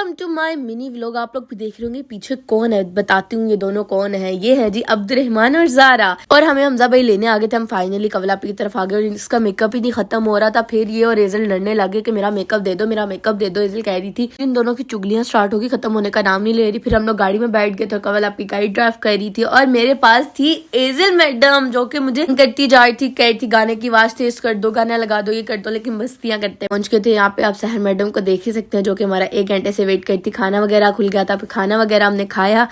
Welcome to my mini vlog. आप लोग भी देख रहे होंगे पीछे कौन है, बताती हूँ ये दोनों कौन है। ये है जी अब्दुर्रहमान और ज़ारा। और हमें हमजा भाई लेने आ गए थे। हम फाइनली कवलापी की तरफ आ गए और इसका मेकअप ही नहीं खत्म हो रहा था। फिर ये और एजल लड़ने लगे कि मेरा मेकअप दे दो, मेरा मेकअप दे दो। एजल कह रही थी, इन दोनों की चुगलियां स्टार्ट होगी, खत्म होने का नाम नहीं ले रही। फिर हम लोग गाड़ी में बैठ गए थे, कवलापी गाड़ी ड्राइव कर रही थी और मेरे पास थी एजल मैडम, जो कि मुझे करती जा रही थी, कह रही थी गाने की आवाज तेज कर दो, गाना लगा दो, ये कर दो, लेकिन मस्तियां करते पहुंच गए थे यहाँ पे। आप सहर मैडम को देख ही सकते हैं, जो कि हमारा 1 घंटे से वेट करती। खाना वगैरह खुल गया था, फिर खाना वगैरह हमने खाया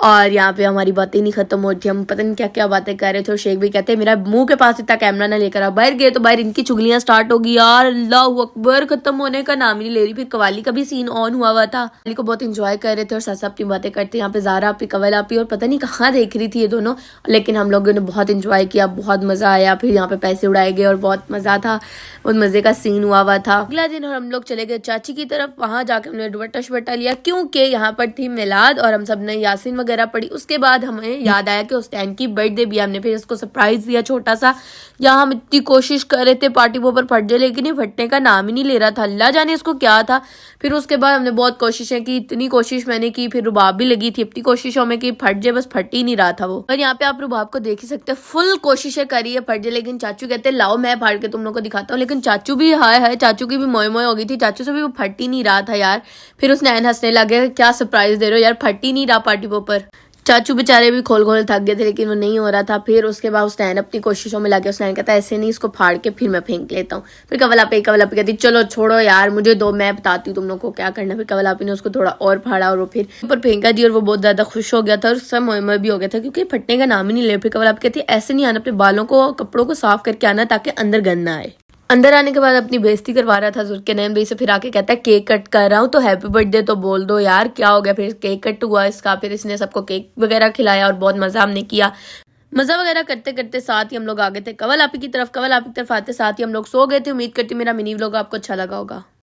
और यहाँ पे हमारी बातें नहीं खत्म हो रही थी। हम पता नहीं क्या क्या बातें कर रहे थे और शेख भी कहते हैं मेरा मुंह के पास इतना कैमरा ना लेकर आ। बाहर गए तो बाहर इनकी चुगलियां स्टार्ट हो गई यार, अल्लाह अकबर, खत्म होने का नाम ही नहीं ले रही। फिर कवाली का भी सीन ऑन हुआ था, कवाली को बहुत इंजॉय कर रहे थे और साथ अपनी बातें करते। यहाँ पे ज़ारा आपी, कवल आपी और पता नहीं कहाँ देख रही थी ये दोनों, लेकिन हम लोगों ने बहुत इंजॉय किया, बहुत मजा आया। फिर यहाँ पे पैसे उड़ाए गए और बहुत मजा था, बहुत मजे का सीन हुआ था। अगला दिन और हम लोग चले गए चाची की तरफ। वहां जाके हमने दुपट्टा शुपट्टा लिया क्योंकि यहाँ पर थी मिलाद और हम सब ने यासीन वगैरह पढ़ी। उसके बाद हमें याद आया कि उस टाइम की बर्थडे भी हमने, फिर इसको सरप्राइज दिया छोटा सा। यहाँ हम इतनी कोशिश कर रहे थे पार्टी पोपर फट जाए, लेकिन ये फटने का नाम ही नहीं ले रहा था। अल्लाह जाने इसको क्या था। फिर उसके बाद हमने बहुत कोशिशें की, इतनी कोशिश मैंने की, फिर रुबाब भी लगी थी अपनी कोशिशों में कि फट जाए, बस फट ही नहीं रहा था वो। और यहाँ पे आप रुबाब को देख ही सकते हैं, फुल कोशिशें करी है फट जाए, लेकिन चाचू कहते लाओ मैं फाड़ के तुम लोग को दिखाता हूँ। लेकिन चाचू भी हाय चाचू की भी मोय मोय हो गई थी, चाचू से भी वो फट ही नहीं रहा था यार। फिर उसने नैन हंसने लगे, क्या सरप्राइज दे रहे हो यार, फट ही नहीं रहा पार्टी पोपर। चाचू बेचारे भी खोल खोल थक गए थे, लेकिन वो नहीं हो रहा था। फिर उसके बाद उसने अपनी कोशिशों में लगे, उसने कहता ऐसे नहीं, इसको फाड़ के फिर मैं फेंक लेता हूँ। फिर कवलापी कहती चलो छोड़ो यार, मुझे दो, मैं बताती हूँ तुम लोग को क्या करना। फिर कवलापी ने उसको थोड़ा और फाड़ा और वो फिर ऊपर फेंका जी, और वो बहुत ज्यादा खुश हो गया था और सब मोय भी हो गया था, क्योंकि फटने का नाम ही नहीं ले। फिर कवलापी कहती ऐसे नहीं आना, अपने बालों को, कपड़ों को साफ करके आना ताकि अंदर गंद ना आए। अंदर आने के बाद अपनी बेइज्जती करवा रहा था ज़ुल्करनैन भाई से। फिर आके कहता है केक कट कर रहा हूँ तो हैप्पी बर्थडे तो बोल दो यार, क्या हो गया। फिर केक कट हुआ इसका, फिर इसने सबको केक वगैरह खिलाया और बहुत मजा हमने किया। मजा वगैरह करते करते साथ ही हम लोग आ गए थे कवलापी की तरफ। कवलापी की तरफ आते साथ ही हम लोग सो गए थे। उम्मीद करती हूँ मेरा मिनी व्लॉग आपको अच्छा लगा होगा।